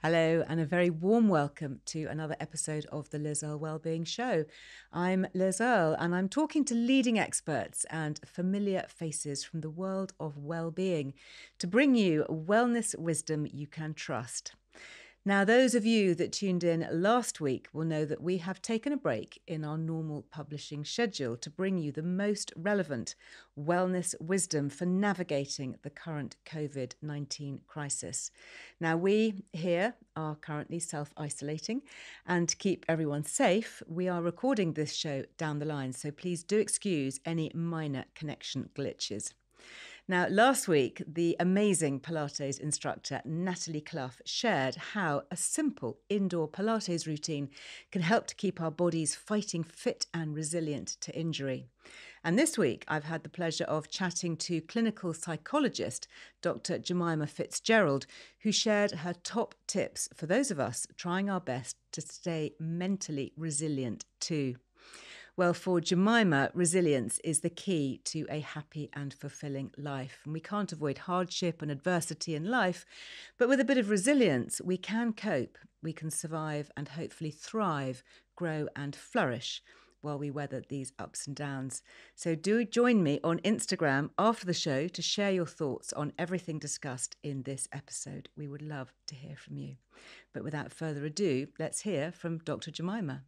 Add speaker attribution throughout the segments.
Speaker 1: Hello, and a very warm welcome to another episode of the Liz Earle Wellbeing Show. I'm Liz Earle, and I'm talking to leading experts and familiar faces from the world of well-being to bring you wellness wisdom you can trust. Now, those of you that tuned in last week will know that we have taken a break in our normal publishing schedule to bring you the most relevant wellness wisdom for navigating the current COVID-19 crisis. Now, we here are currently self-isolating, and to keep everyone safe, we are recording this show down the line, so please do excuse any minor connection glitches. Now, last week, the amazing Pilates instructor Natalie Clough shared how a simple indoor Pilates routine can help to keep our bodies fighting fit and resilient to injury. And this week, I've had the pleasure of chatting to clinical psychologist Dr. Jemima Fitzgerald, who shared her top tips for those of us trying our best to stay mentally resilient too. Well, for Jemima, resilience is the key to a happy and fulfilling life. And we can't avoid hardship and adversity in life, but with a bit of resilience, we can cope, we can survive and hopefully thrive, grow and flourish while we weather these ups and downs. So do join me on Instagram after the show to share your thoughts on everything discussed in this episode. We would love to hear from you. But without further ado, let's hear from Dr. Jemima.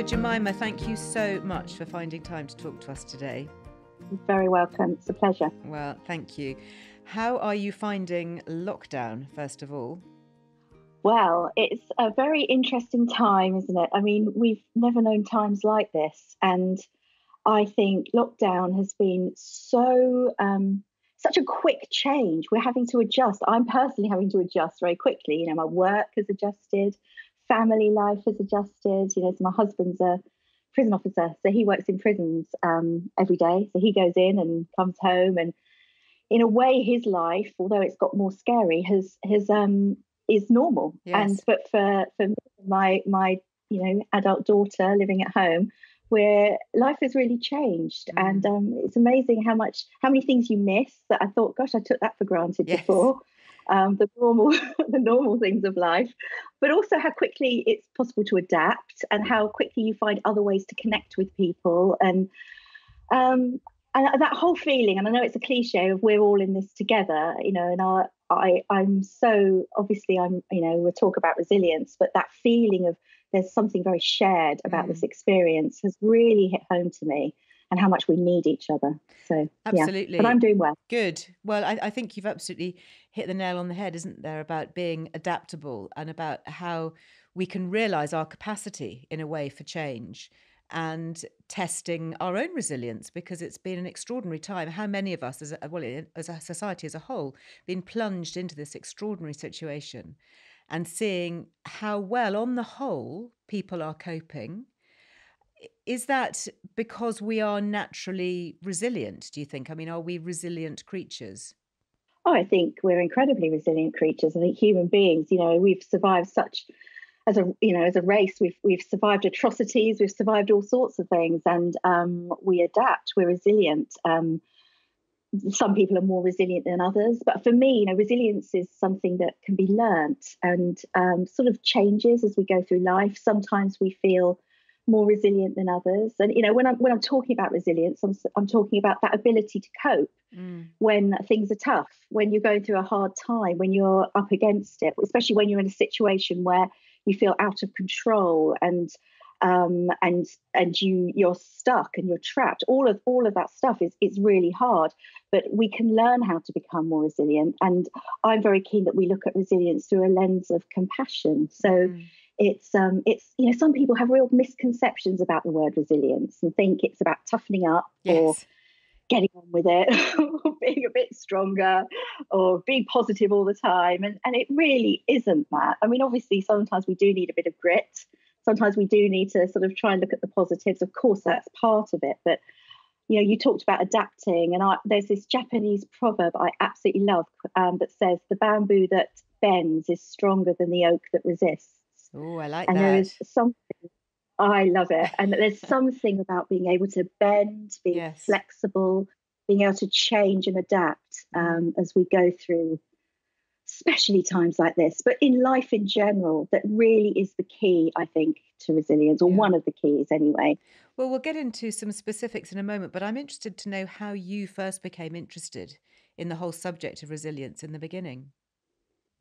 Speaker 1: Jemima, thank you so much for finding time to talk to us today.
Speaker 2: You're very welcome. It's a pleasure.
Speaker 1: Well, thank you. How are you finding lockdown, first of all?
Speaker 2: Well, it's a very interesting time, isn't it? I mean, we've never known times like this. And I think lockdown has been such a quick change. We're having to adjust. I'm personally having to adjust very quickly. You know, my work has adjusted. Family life has adjusted. You know, so my husband's a prison officer, so he works in prisons every day. So he goes in and comes home, and in a way, his life, although it's got more scary, is normal.
Speaker 1: Yes.
Speaker 2: But for me, my adult daughter living at home, where life has really changed, and it's amazing how many things you miss that I thought, gosh, I took that for granted before. The normal things of life, but also how quickly it's possible to adapt and how quickly you find other ways to connect with people, and that whole feeling. And I know it's a cliche of we're all in this together, you know. And I'm so obviously we'll talk about resilience, but that feeling of there's something very shared about this experience has really hit home to me. And how much we need each other. So
Speaker 1: absolutely.
Speaker 2: Yeah. But I'm doing well.
Speaker 1: Good. Well, I think you've absolutely hit the nail on the head, isn't there, about being adaptable and about how we can realise our capacity in a way for change and testing our own resilience, because it's been an extraordinary time. How many of us, as a society as a whole, been plunged into this extraordinary situation, and seeing how well, on the whole, people are coping. Is that because we are naturally resilient, do you think? I mean, are we resilient creatures?
Speaker 2: Oh, I think we're incredibly resilient creatures. I think human beings, you know, we've survived as a race, we've survived atrocities, we've survived all sorts of things, and we adapt, we're resilient. Some people are more resilient than others, but for me, you know, resilience is something that can be learnt and sort of changes as we go through life. Sometimes we feel more resilient than others, and you know, when I'm talking about resilience, I'm talking about that ability to cope when things are tough, when you're going through a hard time, when you're up against it, especially when you're in a situation where you feel out of control and you're stuck and you're trapped. All of that stuff is really hard, but we can learn how to become more resilient. And I'm very keen that we look at resilience through a lens of compassion. So it's you know, some people have real misconceptions about the word resilience and think it's about toughening up or getting on with it, or being a bit stronger, or being positive all the time. And it really isn't that. I mean, obviously, sometimes we do need a bit of grit. Sometimes we do need to sort of try and look at the positives. Of course, that's part of it. But, you talked about adapting. And there's this Japanese proverb I absolutely love that says, the bamboo that bends is stronger than the oak that resists.
Speaker 1: Oh, I like
Speaker 2: and
Speaker 1: that.
Speaker 2: There is something, I love it. And there's something about being able to bend, being
Speaker 1: Yes.
Speaker 2: flexible, being able to change and adapt as we go through, especially times like this, but in life in general, that really is the key, I think, to resilience, or one of the keys anyway.
Speaker 1: Well, we'll get into some specifics in a moment, but I'm interested to know how you first became interested in the whole subject of resilience in the beginning.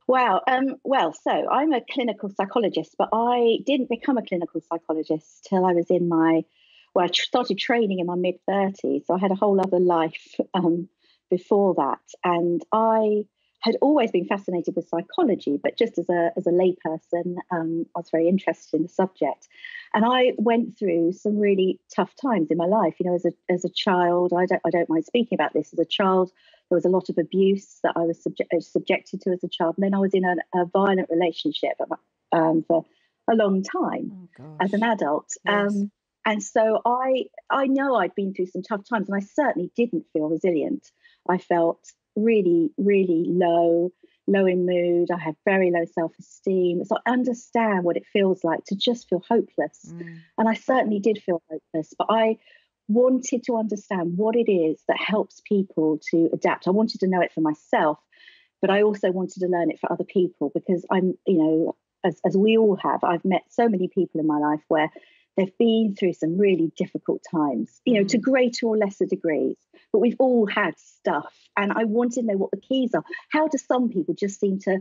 Speaker 2: Wow. So I'm a clinical psychologist, but I didn't become a clinical psychologist till I was I started training in my mid-30s. So I had a whole other life before that. And I had always been fascinated with psychology, but just as a layperson, I was very interested in the subject. And I went through some really tough times in my life. As a child, I don't mind speaking about this. As a child, there was a lot of abuse that I was subjected to as a child. And then I was in a violent relationship for a long time as an adult.
Speaker 1: Yes.
Speaker 2: And so I know I'd been through some tough times, and I certainly didn't feel resilient. I felt really, really low in mood. I had very low self-esteem. So I understand what it feels like to just feel hopeless. And I certainly did feel hopeless, but I wanted to understand what it is that helps people to adapt. I wanted to know it for myself, but I also wanted to learn it for other people, because I'm, as we all have, I've met so many people in my life where they've been through some really difficult times, to greater or lesser degrees, but we've all had stuff. And I wanted to know what the keys are. How do some people just seem to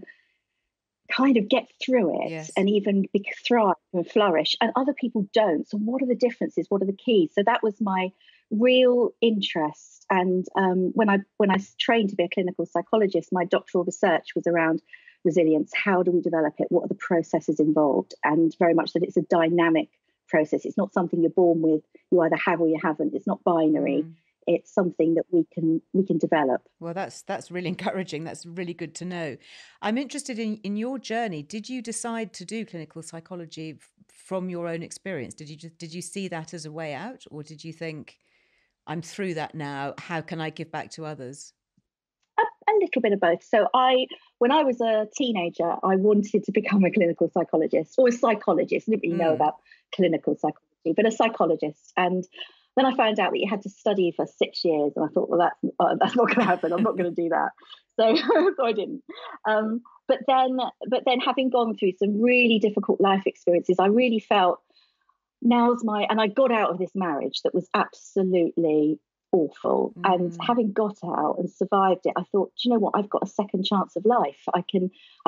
Speaker 2: kind of get through it and even thrive and flourish, and other people don't? So what are the differences? What are the keys? So that was my real interest. And when I trained to be a clinical psychologist, my doctoral research was around resilience. How do we develop it? What are the processes involved? And very much that it's a dynamic process. It's not something you're born with. You either have or you haven't. It's not binary. It's something that we can develop.
Speaker 1: Well, that's really encouraging. That's really good to know. I'm interested in your journey. Did you decide to do clinical psychology from your own experience? Did you see that as a way out, or did you think, I'm through that now, how can I give back to others?
Speaker 2: A little bit of both. So when I was a teenager, I wanted to become a clinical psychologist, or a psychologist. I didn't really know about clinical psychology, but a psychologist. And then I found out that you had to study for 6 years, and I thought, well, that's not going to happen. I'm not going to do that. So, so I didn't. But then, having gone through some really difficult life experiences, I really felt and I got out of this marriage that was absolutely awful. And having got out and survived it, I thought, do you know what? I've got a second chance of life. I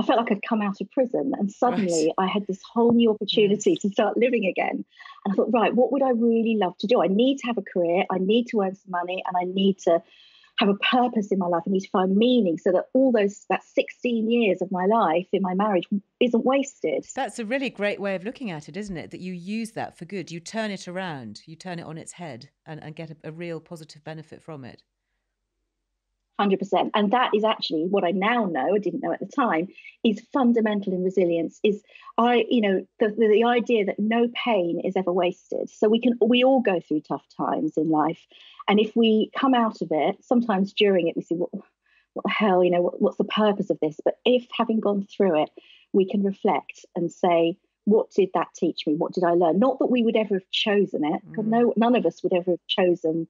Speaker 2: felt like I'd come out of prison, and suddenly I had this whole new opportunity to start living again. And I thought, right, what would I really love to do? I need to have a career, I need to earn some money, and I need to have a purpose in my life. I need to find meaning, so that that 16 years of my life in my marriage isn't wasted.
Speaker 1: That's a really great way of looking at it, isn't it? That you use that for good. You turn it around, you turn it on its head, and get a real positive benefit from it.
Speaker 2: 100%. And that is actually what I now know, I didn't know at the time, is fundamental in resilience. Is the idea that no pain is ever wasted. So we all go through tough times in life, and if we come out of it, sometimes during it we see what the hell, what's the purpose of this? But if, having gone through it, we can reflect and say, what did that teach me? What did I learn? Not that we would ever have chosen it, because none of us would ever have chosen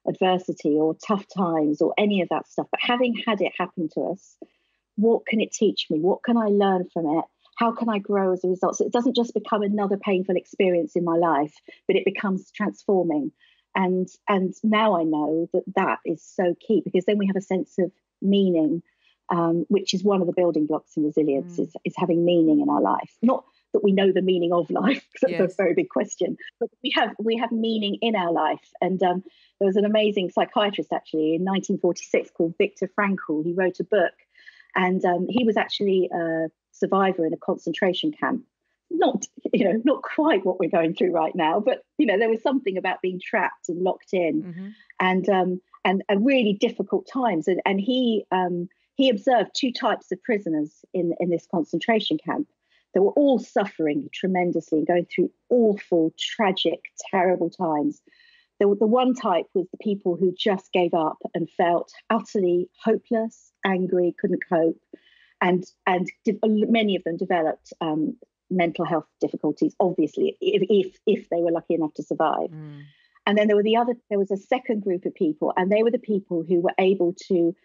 Speaker 2: adversity or tough times or any of that stuff, but having had it happen to us, what can it teach me? What can I learn from it? How can I grow as a result? So it doesn't just become another painful experience in my life, but it becomes transforming. And now I know that is so key, because then we have a sense of meaning, which is one of the building blocks in resilience, is having meaning in our life. Not that we know the meaning of life, because that's a very big question, but we have meaning in our life. And there was an amazing psychiatrist actually in 1946 called Viktor Frankl. He wrote a book, and he was actually a survivor in a concentration camp. Not quite what we're going through right now, but there was something about being trapped and locked in. And and really difficult times. And he observed two types of prisoners in this concentration camp. They were all suffering tremendously and going through awful, tragic, terrible times. The one type was the people who just gave up and felt utterly hopeless, angry, couldn't cope, and many of them developed mental health difficulties. Obviously, if they were lucky enough to survive. And then there was a second group of people, and they were the people who were able to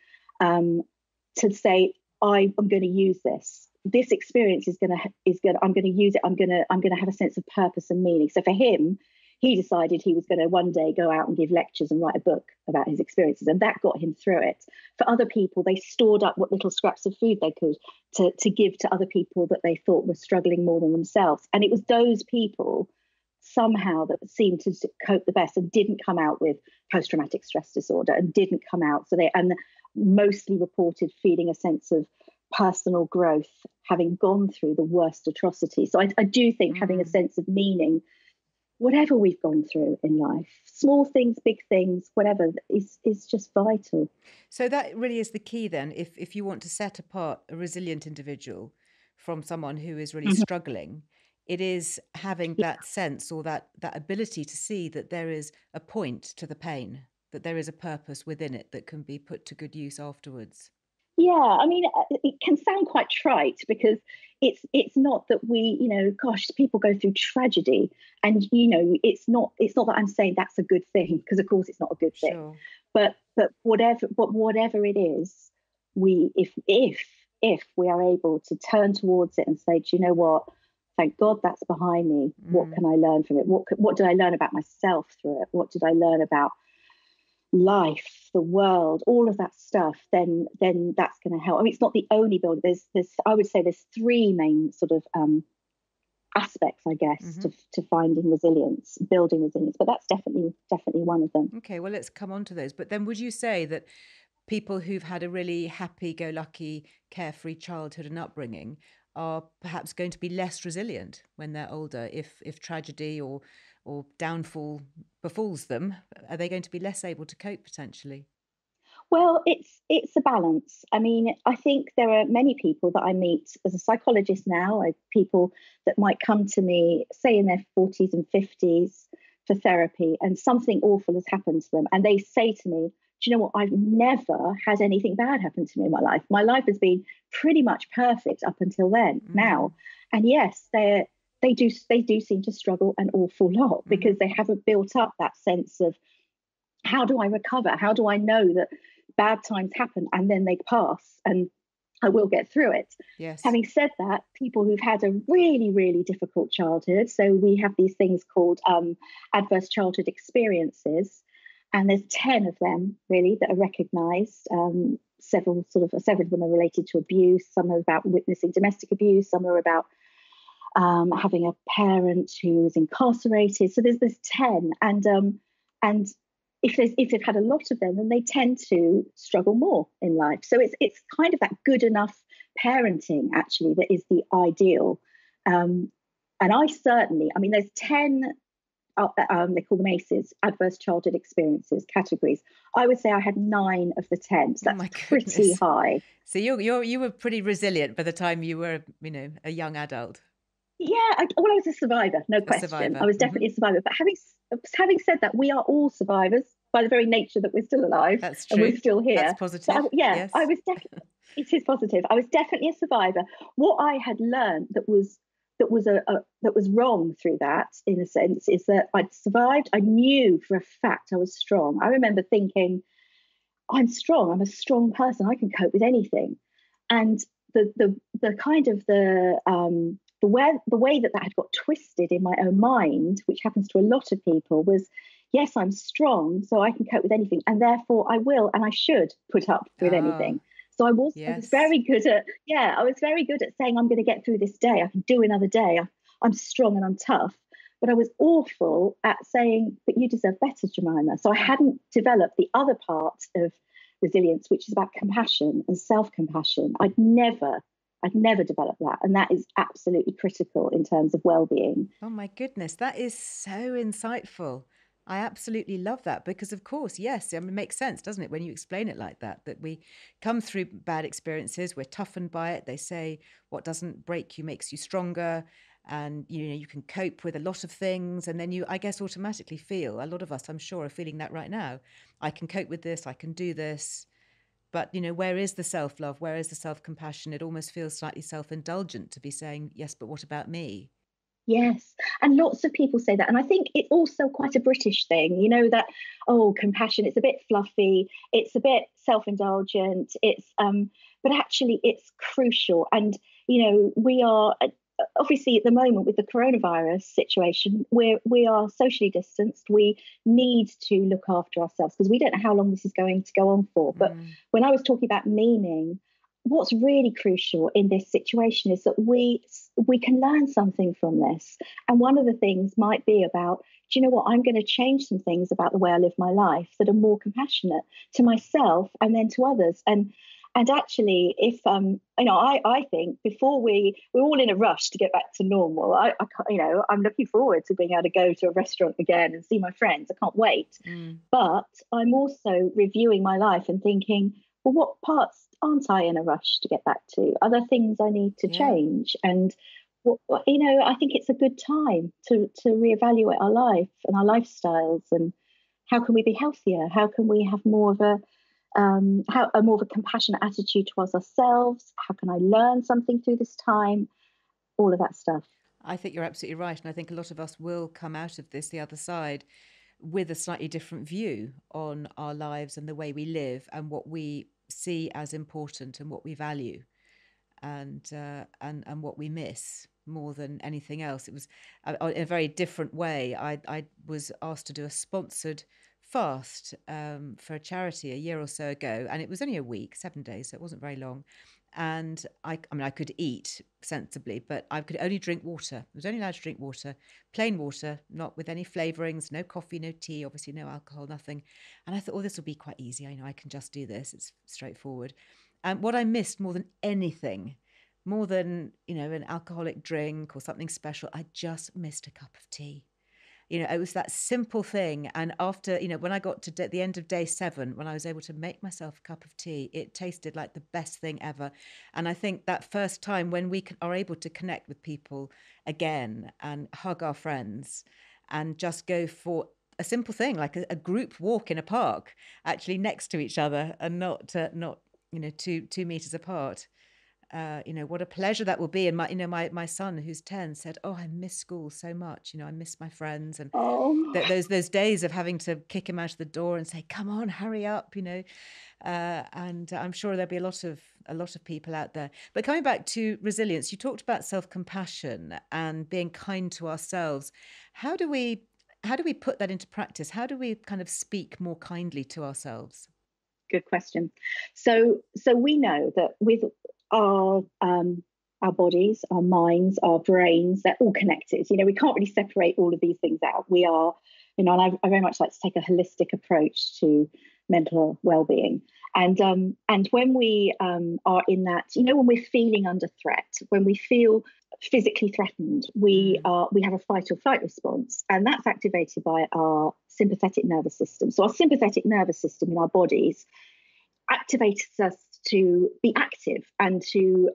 Speaker 2: say, I'm going to use this. This experience I'm going to use it. I'm going to have a sense of purpose and meaning. So for him, he decided he was going to one day go out and give lectures and write a book about his experiences, and that got him through it. For other people, they stored up what little scraps of food they could to give to other people that they thought were struggling more than themselves. And it was those people somehow that seemed to cope the best and didn't come out with post-traumatic stress disorder, and didn't come out. And mostly reported feeling a sense of personal growth, having gone through the worst atrocities. So I do think having a sense of meaning, whatever we've gone through in life, small things, big things, whatever, is just vital.
Speaker 1: So that really is the key then, if you want to set apart a resilient individual from someone who is really struggling, it is having that sense or that ability to see that there is a point to the pain, that there is a purpose within it that can be put to good use afterwards.
Speaker 2: Yeah, I mean, it can sound quite trite because it's not that we, gosh, people go through tragedy, and it's not that I'm saying that's a good thing, because of course it's not a good thing.
Speaker 1: Sure.
Speaker 2: But whatever it is, if we are able to turn towards it and say, do you know what? Thank God that's behind me. What can I learn from it? What did I learn about myself through it? What did I learn about life, the world, all of that stuff? Then that's going to help. I mean, it's not the only building. There's I would say there's three main sort of aspects, I guess, to finding resilience, building resilience. But that's definitely one of them.
Speaker 1: Okay, well, let's come on to those. But then would you say that people who've had a really happy-go-lucky, carefree childhood and upbringing are perhaps going to be less resilient when they're older? If tragedy or downfall befalls them, are they going to be less able to cope potentially?
Speaker 2: Well, it's a balance. I mean, I think there are many people that I meet as a psychologist now, people that might come to me, say in their 40s and 50s for therapy, and something awful has happened to them. And they say to me, do you know what? I've never had anything bad happen to me in my life. My life has been pretty much perfect up until then, now. And yes, they do seem to struggle an awful lot because they haven't built up that sense of, how do I recover? How do I know that bad times happen and then they pass and I will get through it?
Speaker 1: Yes.
Speaker 2: Having said that, people who've had a really, really difficult childhood, so we have these things called adverse childhood experiences, and there's 10 of them really that are recognised. Several of them are related to abuse. Some are about witnessing domestic abuse. Some are about having a parent who is incarcerated. So there's 10, and if they've had a lot of them, then they tend to struggle more in life. So it's kind of that good enough parenting actually that is the ideal. And there's 10. They call them ACEs, adverse childhood experiences categories. I would say I had 9 of the 10. So that's pretty high.
Speaker 1: So you were pretty resilient by the time you were, a young adult.
Speaker 2: Yeah, I was a survivor, no question. I was definitely a survivor. But having said that, we are all survivors by the very nature that we're still alive.
Speaker 1: That's true.
Speaker 2: And we're still here.
Speaker 1: That's positive.
Speaker 2: Yes. I was definitely. It is positive. I was definitely a survivor. What I had learned that was wrong through that, in a sense, is that I'd survived. I knew for a fact I was strong. I remember thinking, I'm strong. I'm a strong person. I can cope with anything. And the way that had got twisted in my own mind, which happens to a lot of people, was, yes, I'm strong, so I can cope with anything, and therefore I will and I should put up with anything. So I was very good at saying, I'm going to get through this day. I can do another day. I'm strong and I'm tough. But I was awful at saying, but you deserve better, Jemima. So I hadn't developed the other part of resilience, which is about compassion and self-compassion. I'd never developed that. And that is absolutely critical in terms of well-being.
Speaker 1: Oh my goodness, that is so insightful. I absolutely love that because, of course, yes, I mean, it makes sense, doesn't it, when you explain it like that, that we come through bad experiences, we're toughened by it. They say what doesn't break you makes you stronger, and you can cope with a lot of things, and then you, I guess, automatically feel, a lot of us, I'm sure, are feeling that right now. I can cope with this, I can do this. But, where is the self-love? Where is the self-compassion? It almost feels slightly self-indulgent to be saying, yes, but what about me?
Speaker 2: Yes. And lots of people say that. And I think it's also quite a British thing, that, oh, compassion, it's a bit fluffy, it's a bit self-indulgent, but actually it's crucial. And, we are obviously at the moment with the coronavirus situation, we are socially distanced. We need to look after ourselves because we don't know how long this is going to go on for. But when I was talking about meaning, what's really crucial in this situation is that we can learn something from this. And one of the things might be about, do you know what, I'm going to change some things about the way I live my life that are more compassionate to myself and then to others. And actually, if I think before we're all in a rush to get back to normal. I'm looking forward to being able to go to a restaurant again and see my friends. I can't wait. But I'm also reviewing my life and thinking, well, what parts aren't I in a rush to get back to? Are there things I need to change? And I think it's a good time to reevaluate our life and our lifestyles, and how can we be healthier? How can we have more of more of a compassionate attitude towards ourselves? How can I learn something through this time? All of that stuff.
Speaker 1: I think you're absolutely right. And I think a lot of us will come out of this, the other side, with a slightly different view on our lives and the way we live and what we see as important and what we value, and what we miss more than anything else. It was in a very different way. I was asked to do a sponsored fast for a charity a year or so ago, and it was only a week, 7 days, so it wasn't very long. And I mean, I could eat sensibly, but I could only drink water. I was only allowed to drink water, plain water, not with any flavorings, no coffee, no tea, obviously no alcohol, nothing. And I thought, oh, this will be quite easy. I know I can just do this. It's straightforward. And what I missed more than anything, more than, an alcoholic drink or something special, I just missed a cup of tea. It was that simple thing. And after, when I got to the end of day 7, when I was able to make myself a cup of tea, it tasted like the best thing ever. And I think that first time when we are able to connect with people again and hug our friends and just go for a simple thing like a group walk in a park, actually next to each other, and not 2 meters apart. What a pleasure that will be. And my son, who's 10, said, "Oh, I miss school so much. I miss my friends." And
Speaker 2: Oh,
Speaker 1: those days of having to kick him out of the door and say, "Come on, hurry up," and I'm sure there'll be a lot of people out there. But coming back to resilience, you talked about self-compassion and being kind to ourselves. How do we put that into practice? How do we kind of speak more kindly to ourselves?
Speaker 2: good question. So we know that with our our bodies, our minds, our brains, they're all connected. We can't really separate all of these things out. We are, and I very much like to take a holistic approach to mental well-being. And when we are in that, when we're feeling under threat, when we feel physically threatened, we have a fight or flight response, and that's activated by our sympathetic nervous system. So our sympathetic nervous system in our bodies activates us to be active and to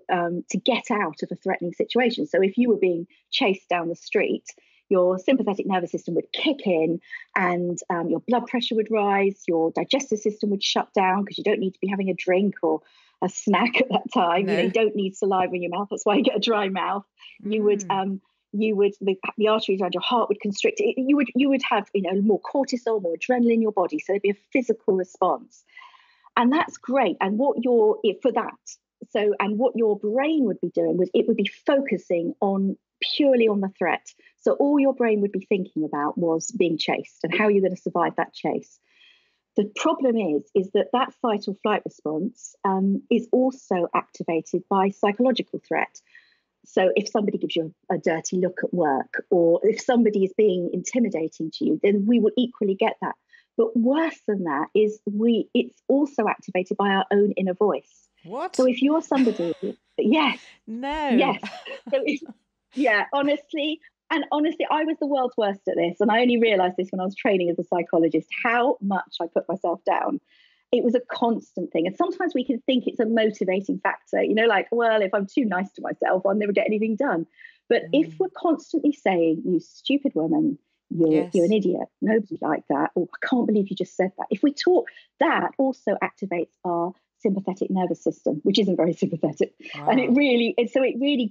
Speaker 2: get out of a threatening situation. So if you were being chased down the street, your sympathetic nervous system would kick in, and your blood pressure would rise, your digestive system would shut down because you don't need to be having a drink or a snack at that time.
Speaker 1: No.
Speaker 2: You don't need saliva in your mouth. That's why you get a dry mouth. You would the arteries around your heart would constrict. You would have more cortisol, more adrenaline in your body. So there'd be a physical response. And that's great. And what your brain would be doing was it would be focusing on purely on the threat. So all your brain would be thinking about was being chased and how you're going to survive that chase. The problem is that fight or flight response is also activated by psychological threat. So if somebody gives you a dirty look at work, or if somebody is being intimidating to you, then we will equally get that. But worse than that is it's also activated by our own inner voice.
Speaker 1: What?
Speaker 2: So if you're somebody, yes,
Speaker 1: No.
Speaker 2: yes. So honestly, And honestly, I was the world's worst at this. And I only realized this when I was training as a psychologist, how much I put myself down. It was a constant thing. And sometimes we can think it's a motivating factor, like, well, if I'm too nice to myself, I'll never get anything done. But if we're constantly saying, you stupid woman, you're an idiot, nobody like that, or I can't believe you just said that. If we talk, that also activates our sympathetic nervous system, which isn't very sympathetic. Wow. And it really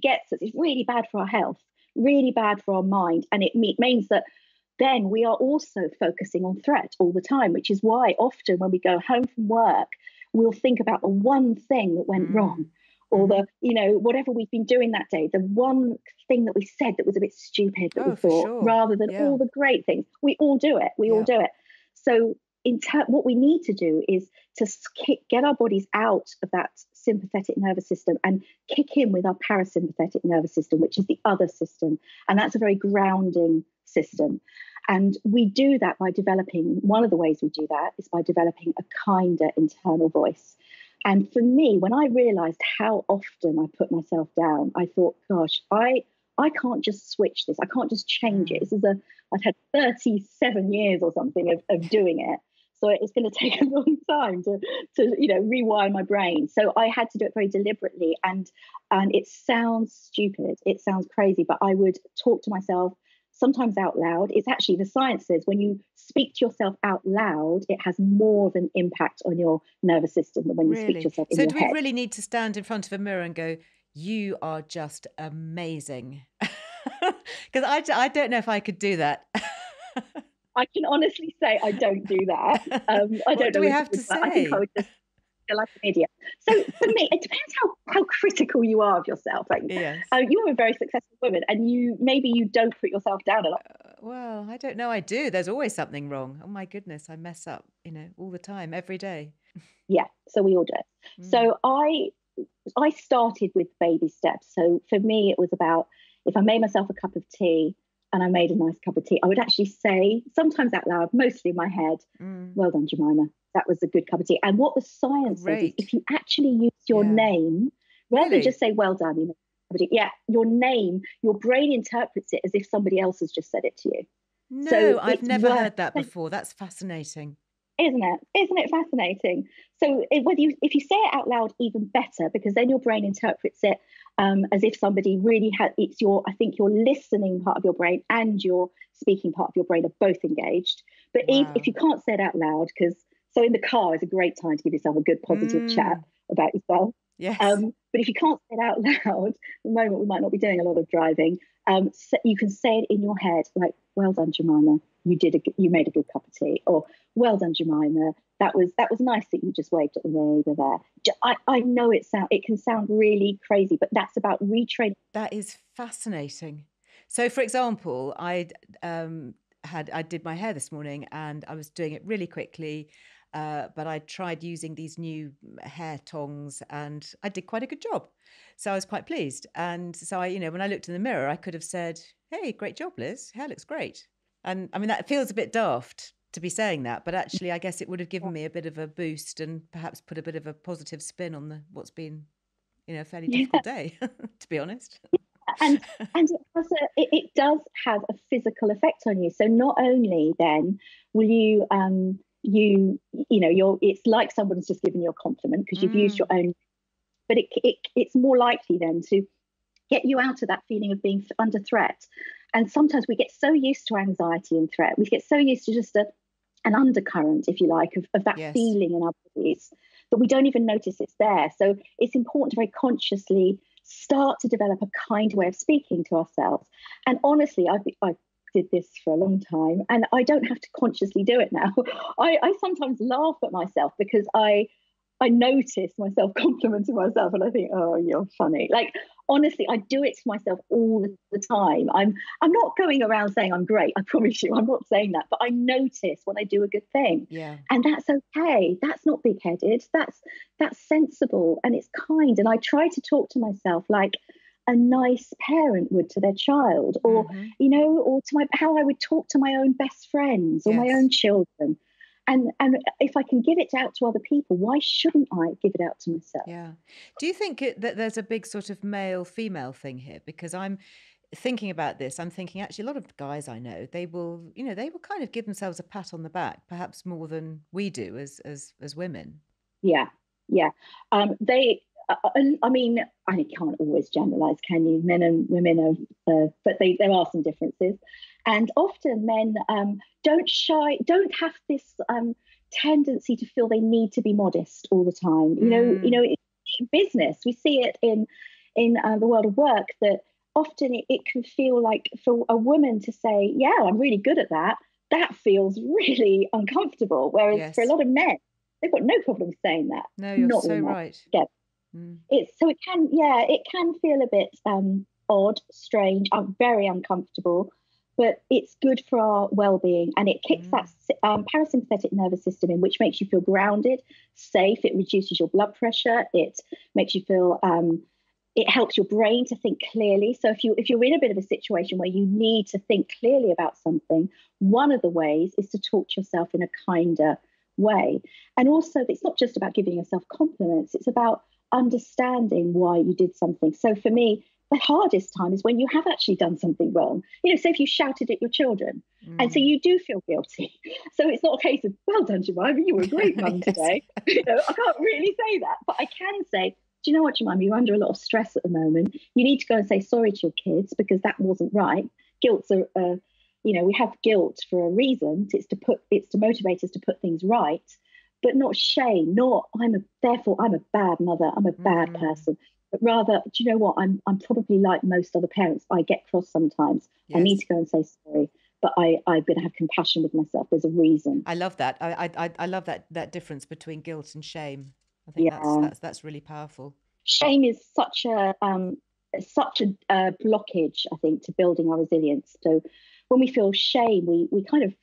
Speaker 2: gets us. It's really bad for our health, really bad for our mind. And it means that then we are also focusing on threat all the time, which is why often when we go home from work, we'll think about the one thing that went wrong, or the, whatever we've been doing that day, the one thing that we said that was a bit stupid that we thought, rather than all the great things. We all do it. We all do it. So what we need to do is to get our bodies out of that sympathetic nervous system and kick in with our parasympathetic nervous system, which is the other system. And that's a very grounding system. And we do that by one of the ways we do that is by developing a kinder internal voice. And for me, when I realized how often I put myself down, I thought, gosh, I can't just switch this. I can't just change it. I've had 37 years or something of doing it. So it's going to take a long time to rewire my brain. So I had to do it very deliberately. And it sounds stupid. It sounds crazy, but I would talk to myself sometimes out loud. It's actually, the science says when you speak to yourself out loud, it has more of an impact on your nervous system than when you speak to yourself in your head. So
Speaker 1: do we really need to stand in front of a mirror and go, you are just amazing? Because I don't know if I could do that.
Speaker 2: I can honestly say I don't do that. I don't know.
Speaker 1: What do we have to say?
Speaker 2: I think I would just feel like an idiot. So for me, it depends how critical you are of yourself. Like,
Speaker 1: yes.
Speaker 2: You're a very successful woman, and maybe you don't put yourself down a lot.
Speaker 1: Well, I don't know. I do. There's always something wrong. Oh my goodness, I mess up, all the time, every day.
Speaker 2: Yeah. So we all do it. So I started with baby steps. So for me, it was about, if I made myself a cup of tea and I made a nice cup of tea, I would actually say, sometimes out loud, mostly in my head, well done, Jemima. That was a good cup of tea. And what the science says is, if you actually use your name, rather than just say, well done, you made a cup of tea, your name, your brain interprets it as if somebody else has just said it to you.
Speaker 1: No, so I've never heard that before. That's fascinating.
Speaker 2: Isn't it fascinating? So if you say it out loud, even better, because then your brain interprets it as if somebody really had. I think your listening part of your brain and your speaking part of your brain are both engaged. But if you can't say it out loud, so in the car is a great time to give yourself a good positive chat about yourself.
Speaker 1: Yes.
Speaker 2: But if you can't say it out loud, at the moment we might not be doing a lot of driving. So you can say it in your head, like, well done, Jemima. You made a good cup of tea, or well done, Jemima. That was nice that you just waved at the neighbour there. I know it can sound really crazy, but that's about retraining.
Speaker 1: That is fascinating. So, for example, I did my hair this morning, and I was doing it really quickly. But I tried using these new hair tongs, and I did quite a good job. So I was quite pleased. And so when I looked in the mirror, I could have said, "Hey, great job, Liz. Hair looks great." And I mean, that feels a bit daft to be saying that, but actually, I guess it would have given me a bit of a boost and perhaps put a bit of a positive spin on what's been, a fairly difficult day, to be honest.
Speaker 2: And it does have a physical effect on you. So not only then will you it's like someone's just given you a compliment because you've used your own, but it's more likely then to get you out of that feeling of being under threat. And sometimes we get so used to anxiety and threat, we get so used to just an undercurrent, if you like, of that feeling in our bodies that we don't even notice it's there. So it's important to very consciously start to develop a kind way of speaking to ourselves. And honestly, I did this for a long time, and I don't have to consciously do it now. I sometimes laugh at myself because I notice myself complimenting myself, and I think, oh, you're funny. Like, honestly, I do it to myself all the time. I'm not going around saying I'm great. I promise you, I'm not saying that. But I notice when I do a good thing, and that's okay. That's not big-headed. That's sensible, and it's kind. And I try to talk to myself like a nice parent would to their child, or or to how I would talk to my own best friends or my own children. And if I can give it out to other people, why shouldn't I give it out to myself?
Speaker 1: Yeah. Do you think that there's a big sort of male-female thing here? Because I'm thinking about this, I'm thinking actually a lot of guys I know, they will kind of give themselves a pat on the back, perhaps more than we do as women.
Speaker 2: Yeah, yeah. They, I mean, I can't always generalize, can you? Men and women but there are some differences, and often men don't have this tendency to feel they need to be modest all the time. In business, we see it in the world of work that often it can feel like for a woman to say, "Yeah, I'm really good at that," that feels really uncomfortable. Whereas for a
Speaker 1: Yes.
Speaker 2: lot of men, they've got no problem saying that.
Speaker 1: No, you're
Speaker 2: Not all
Speaker 1: so
Speaker 2: men.
Speaker 1: right.
Speaker 2: Yeah.
Speaker 1: Mm.
Speaker 2: It can feel a bit odd, strange, very uncomfortable, but it's good for our well-being, and it kicks that parasympathetic nervous system in, which makes you feel grounded, safe. It reduces your blood pressure. It makes you feel. It helps your brain to think clearly. So if you're in a bit of a situation where you need to think clearly about something, one of the ways is to talk to yourself in a kinder way. And also, it's not just about giving yourself compliments, it's about understanding why you did something. So for me, the hardest time is when you have actually done something wrong. Say if you shouted at your children, and so you do feel guilty. So it's not a case of, well done, Jemima, you were a great mum today. I can't really say that, but I can say, do you know what, Jemima, you're under a lot of stress at the moment. You need to go and say sorry to your kids because that wasn't right. Guilt's we have guilt for a reason. It's to motivate us to put things right, but not shame. Not therefore I'm a bad mother. I'm a bad person. But rather, do you know what? I'm probably like most other parents. I get cross sometimes. Yes. I need to go and say sorry, but I'm going to have compassion with myself. There's a reason.
Speaker 1: I love that. I love that difference between guilt and shame. I think that's really powerful.
Speaker 2: Shame is such a blockage, I think, to building our resilience. So when we feel shame, we kind of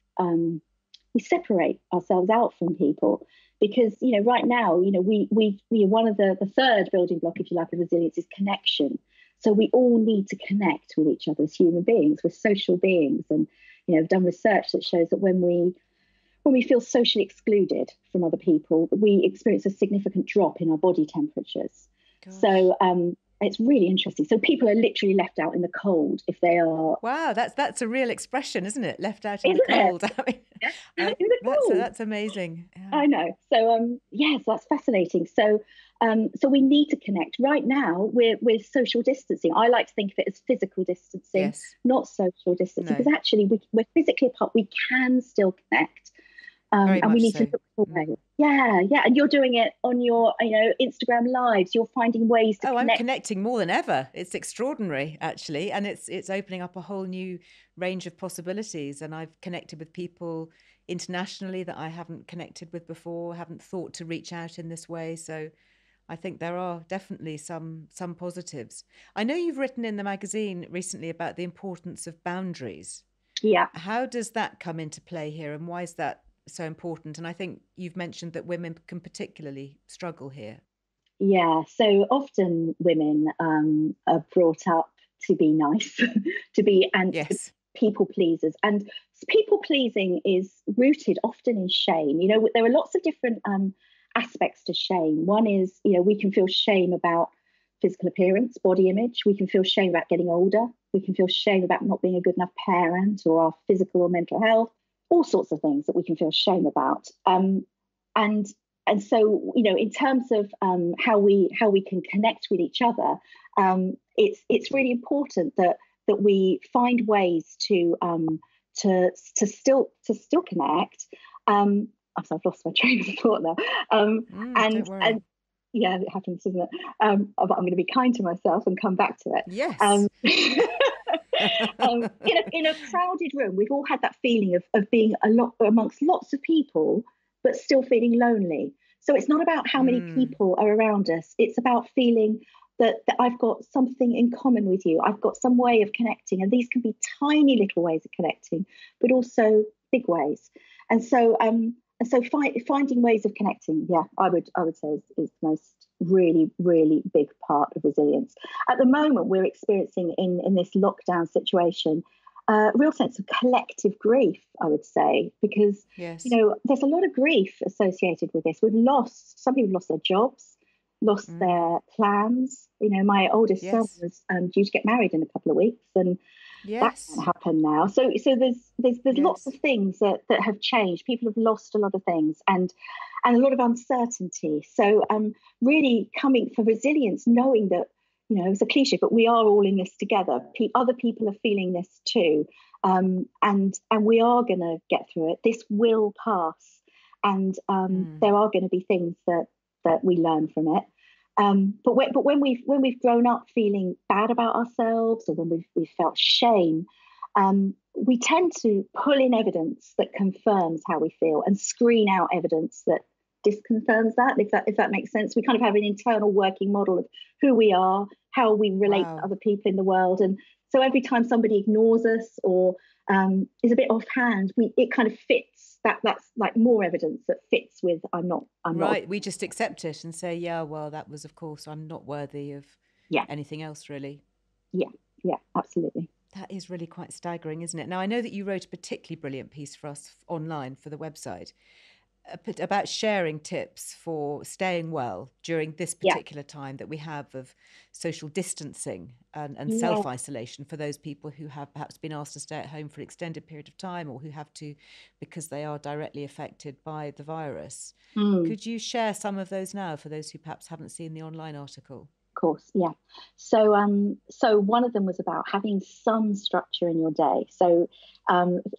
Speaker 2: we separate ourselves out from people, because right now we one of the third building block, if you like, of resilience is connection. So we all need to connect with each other as human beings. We're social beings, and I've done research that shows that when we feel socially excluded from other people, we experience a significant drop in our body temperatures. Gosh. So it's really interesting. So people are literally left out in the cold if they are.
Speaker 1: Wow, that's a real expression, isn't it? Left out in the cold.
Speaker 2: I mean,
Speaker 1: that's amazing. Yeah.
Speaker 2: I know. So yes, that's fascinating. So we need to connect. Right now, we're social distancing. I like to think of it as physical distancing, yes. Not social distancing, because actually we're physically apart. We can still connect. And we need to look for ways. Yeah. And you're doing it on your, Instagram lives. You're finding ways to connect.
Speaker 1: I'm connecting more than ever. It's extraordinary, actually, and it's opening up a whole new range of possibilities. And I've connected with people internationally that I haven't connected with before, haven't thought to reach out in this way. So I think there are definitely some positives. I know you've written in the magazine recently about the importance of boundaries.
Speaker 2: Yeah.
Speaker 1: How does that come into play here, and why is that so important? And I think you've mentioned that women can particularly struggle here.
Speaker 2: Yeah, so often women are brought up to be nice, to be
Speaker 1: yes.
Speaker 2: people pleasers, and people pleasing is rooted often in shame. There are lots of different aspects to shame. One is, we can feel shame about physical appearance, body image. We can feel shame about getting older. We can feel shame about not being a good enough parent, or our physical or mental health. All sorts of things that we can feel shame about. And so, in terms of how we can connect with each other, it's really important that we find ways to still connect. I've lost my train of thought now.
Speaker 1: Don't worry.
Speaker 2: And yeah, it happens, doesn't it? But I'm going to be kind to myself and come back to it.
Speaker 1: Yes.
Speaker 2: In a crowded room, we've all had that feeling of being amongst lots of people, but still feeling lonely. So it's not about how many people are around us. It's about feeling that I've got something in common with you. I've got some way of connecting, and these can be tiny little ways of connecting, but also big ways. And so finding ways of connecting, yeah, I would say is the most really, really big part of resilience. At the moment, we're experiencing in this lockdown situation a real sense of collective grief, I would say, because,
Speaker 1: yes.
Speaker 2: There's a lot of grief associated with this. Some people have lost their jobs. lost their plans. You know, my oldest son
Speaker 1: Yes.
Speaker 2: was due to get married in a couple of weeks, and that can't
Speaker 1: Yes.
Speaker 2: happen now. So there's lots of
Speaker 1: Yes.
Speaker 2: things that have changed. People have lost a lot of things, and a lot of uncertainty. So really coming for resilience, knowing that, you know, it's a cliche, but we are all in this together. Other people are feeling this too, and we are going to get through it. This will pass, and there are going to be things that we learn from it. But when we've grown up feeling bad about ourselves, or when we've felt shame, we tend to pull in evidence that confirms how we feel and screen out evidence that disconfirms that. If that makes sense, we kind of have an internal working model of who we are, how we relate to
Speaker 1: Wow.
Speaker 2: other people in the world, and so every time somebody ignores us or is a bit offhand, it kind of fits. That's like more evidence that fits with I'm not.
Speaker 1: Right. We just accept it and say, yeah, well, that was, of course, I'm not worthy of
Speaker 2: Yeah,
Speaker 1: anything else, really.
Speaker 2: yeah, yeah, absolutely.
Speaker 1: That is really quite staggering, isn't it? Now, I know that you wrote a particularly brilliant piece for us online for the website about sharing tips for staying well during this
Speaker 2: Yeah,
Speaker 1: particular time that we have of social distancing and
Speaker 2: yeah.
Speaker 1: self-isolation for those people who have perhaps been asked to stay at home for an extended period of time, or who have to because they are directly affected by the virus.
Speaker 2: Mm.
Speaker 1: Could you share some of those now for those who perhaps haven't seen the online article?
Speaker 2: Course, yeah. So one of them was about having some structure in your day. So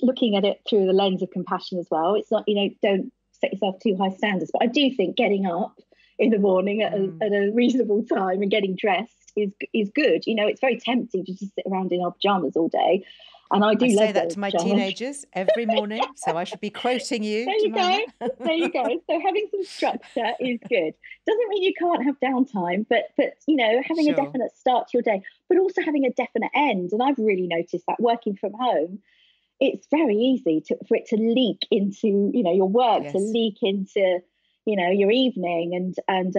Speaker 2: looking at it through the lens of compassion as well. It's not, you know, don't set yourself too high standards, but I do think getting up in the morning at a reasonable time and getting dressed is good. You know, it's very tempting to just sit around in our pajamas all day, and I do
Speaker 1: I say
Speaker 2: love
Speaker 1: that
Speaker 2: those
Speaker 1: to my
Speaker 2: pajamas.
Speaker 1: teenagers every morning, so I should be quoting you,
Speaker 2: There you go.
Speaker 1: Jemima.
Speaker 2: There you go. So having some structure is good. Doesn't mean you can't have downtime, but you know, having a
Speaker 1: Sure.
Speaker 2: definite start to your day, but also having a definite end. And I've really noticed that working from home, it's very easy for it to leak into, you know, your work, to
Speaker 1: Yes.
Speaker 2: leak into, you know, your evening, and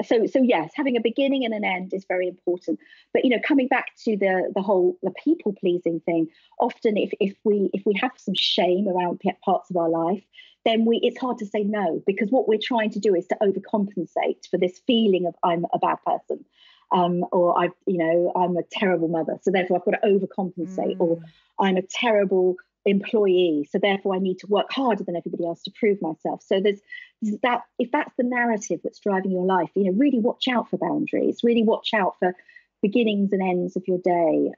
Speaker 2: so yes, having a beginning and an end is very important. But you know, coming back to the people pleasing thing, often if we have some shame around parts of our life, then it's hard to say no, because what we're trying to do is to overcompensate for this feeling of I'm a bad person, or I'm a terrible mother, so therefore I've got to overcompensate, or I'm a terrible employee, so therefore I need to work harder than everybody else to prove myself. So there's that. If that's the narrative that's driving your life, you know, really watch out for boundaries, really watch out for beginnings and ends of your day.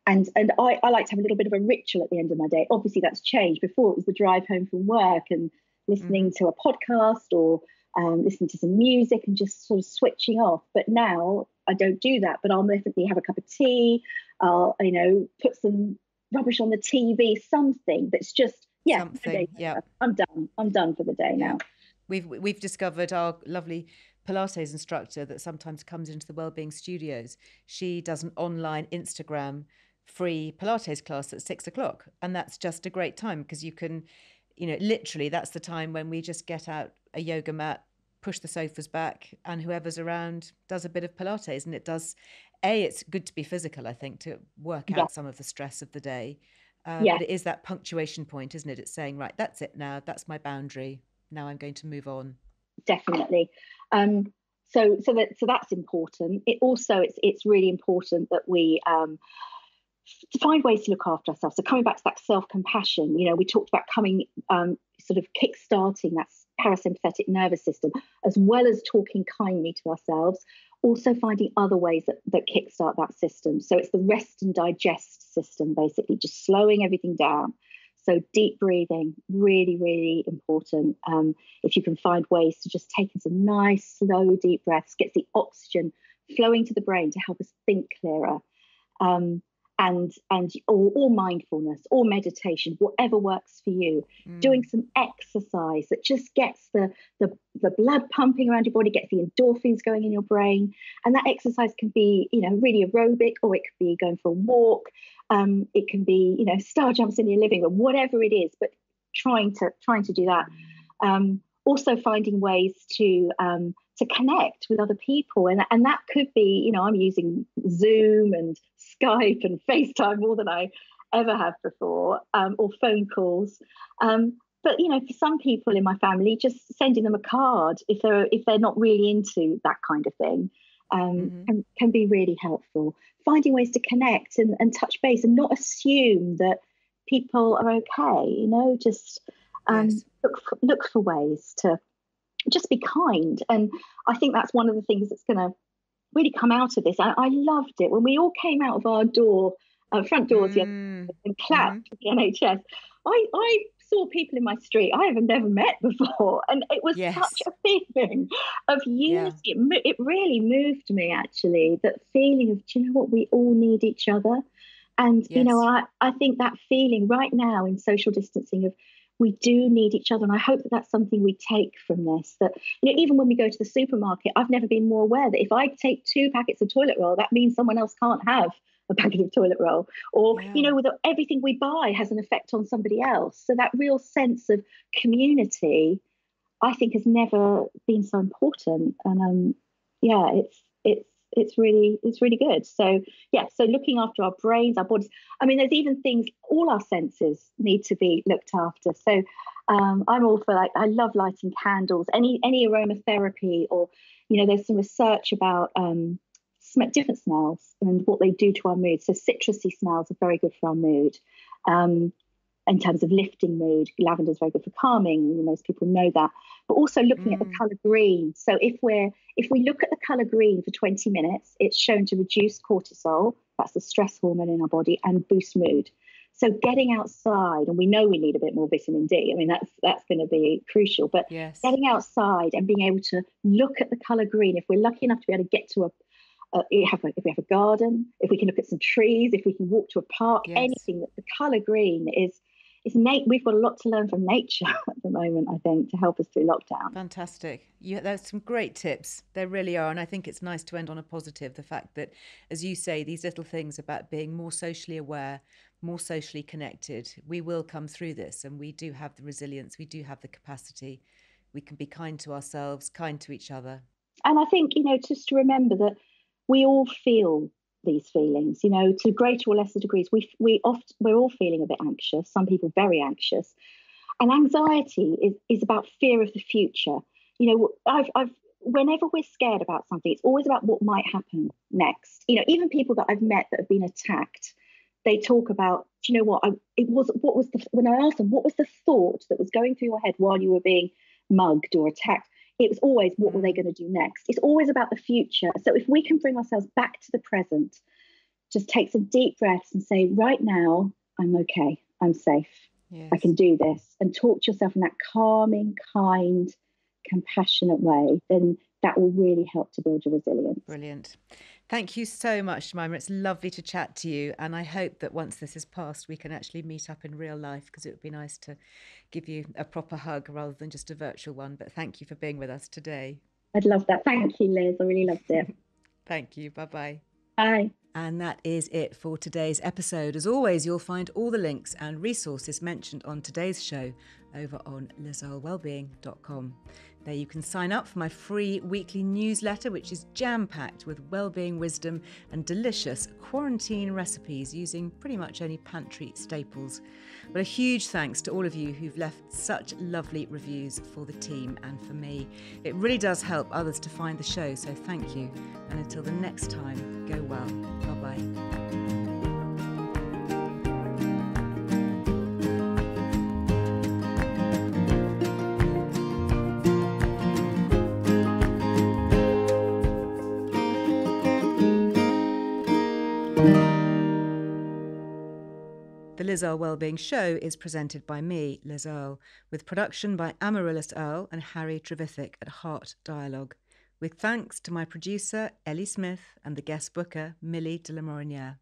Speaker 2: And I like to have a little bit of a ritual at the end of my day. Obviously that's changed. Before it was the drive home from work and listening to a podcast, or listening to some music and just sort of switching off. But now I don't do that, but I'll definitely have a cup of tea. I'll, you know, put some rubbish on the TV, something that's just, yeah, my
Speaker 1: Something.
Speaker 2: day's
Speaker 1: Yeah.
Speaker 2: over. I'm done. I'm done for the day
Speaker 1: Yeah.
Speaker 2: now.
Speaker 1: We've discovered our lovely Pilates instructor that sometimes comes into the Wellbeing Studios. She does an online Instagram free Pilates class at 6 o'clock. And that's just a great time because you can, you know, literally that's the time when we just get out a yoga mat, push the sofas back, and whoever's around does a bit of Pilates. And it does, it's good to be physical, I think, to work
Speaker 2: Yeah,
Speaker 1: out some of the stress of the day.
Speaker 2: yeah,
Speaker 1: But it is that punctuation point, isn't it? It's saying, right, that's it now. That's my boundary. Now I'm going to move on.
Speaker 2: definitely. So that's important. It also it's really important that we to find ways to look after ourselves. So coming back to that self-compassion, you know, we talked about coming sort of kick-starting that parasympathetic nervous system, as well as talking kindly to ourselves, also finding other ways that kickstart that system. So it's the rest and digest system, basically, just slowing everything down. So deep breathing, really, really important. If you can find ways to just take in some nice, slow, deep breaths, gets the oxygen flowing to the brain to help us think clearer. Um, or mindfulness or meditation, whatever works for you. Doing some exercise that just gets the blood pumping around your body, gets the endorphins going in your brain. And that exercise can be, you know, really aerobic, or it could be going for a walk. It can be, you know, star jumps in your living room, whatever it is, but trying to do that. Also finding ways to connect with other people, and that could be, you know, I'm using Zoom and Skype and FaceTime more than I ever have before, or phone calls. but for some people in my family, just sending them a card if they're not really into that kind of thing, can be really helpful. Finding ways to connect and touch base and not assume that people are okay. Just
Speaker 1: Yes.
Speaker 2: look for ways to just be kind. And I think that's one of the things that's going to really come out of this. I loved it when we all came out of our front doors the other day and clapped at the NHS. I saw people in my street I have never met before, and it was such
Speaker 1: Yes.
Speaker 2: a feeling of unity.
Speaker 1: Yeah.
Speaker 2: It really moved me, actually, that feeling of, do you know what, we all need each other. And
Speaker 1: Yes.
Speaker 2: I think that feeling right now in social distancing of, we do need each other. And I hope that that's something we take from this, that even when we go to the supermarket, I've never been more aware that if I take 2 packets of toilet roll, that means someone else can't have a packet of toilet roll. Or with everything we buy has an effect on somebody else. So that real sense of community, I think, has never been so important. And it's really good. So so looking after our brains, our bodies. I mean, there's even things, all our senses need to be looked after. So I'm all for, I love lighting candles, any aromatherapy, or there's some research about different smells and what they do to our mood. So citrusy smells are very good for our mood. In terms of lifting mood, lavender is very good for calming. Most people know that. But also looking at the colour green. So if we look at the colour green for 20 minutes, it's shown to reduce cortisol, that's the stress hormone in our body, and boost mood. So getting outside, and we know we need a bit more vitamin D. I mean, that's going to be crucial. But getting outside and being able to look at the colour green, if we're lucky enough to be able to get to if we have a garden, if we can look at some trees, if we can walk to a park, anything, that the colour green is we've got a lot to learn from nature at the moment, I think, to help us through lockdown.
Speaker 1: Fantastic. There's some great tips. There really are. And I think it's nice to end on a positive. The fact that, as you say, these little things about being more socially aware, more socially connected, we will come through this, and we do have the resilience, we do have the capacity. We can be kind to ourselves, kind to each other.
Speaker 2: And I think, just to remember that we all feel these feelings, to greater or lesser degrees. We're all feeling a bit anxious, some people very anxious. And anxiety is about fear of the future. I've whenever we're scared about something, it's always about what might happen next. Even people that I've met that have been attacked, they talk about, when I asked them, what was the thought that was going through your head while you were being mugged or attacked? It was always, what were they going to do next? It's always about the future. So if we can bring ourselves back to the present, just take some deep breaths and say, right now, I'm okay, I'm safe, I can do this, and talk to yourself in that calming, kind, compassionate way, then that will really help to build your resilience.
Speaker 1: Brilliant. Thank you so much, Jemima. It's lovely to chat to you. And I hope that once this is passed, we can actually meet up in real life, because it would be nice to give you a proper hug rather than just a virtual one. But thank you for being with us today.
Speaker 2: I'd love that. Thank you, Liz. I really loved it.
Speaker 1: Thank you. Bye-bye.
Speaker 2: Bye.
Speaker 1: And that is it for today's episode. As always, you'll find all the links and resources mentioned on today's show over on lizearlewellbeing.com. There you can sign up for my free weekly newsletter, which is jam-packed with well-being wisdom and delicious quarantine recipes using pretty much only pantry staples. But a huge thanks to all of you who've left such lovely reviews for the team and for me. It really does help others to find the show, so thank you. And until the next time, go well. Bye-bye. The Liz Earle Wellbeing Show is presented by me, Liz Earle, with production by Amaryllis Earle and Harry Trevithick at Heart Dialogue, with thanks to my producer, Ellie Smith, and the guest booker, Millie de la Morinière.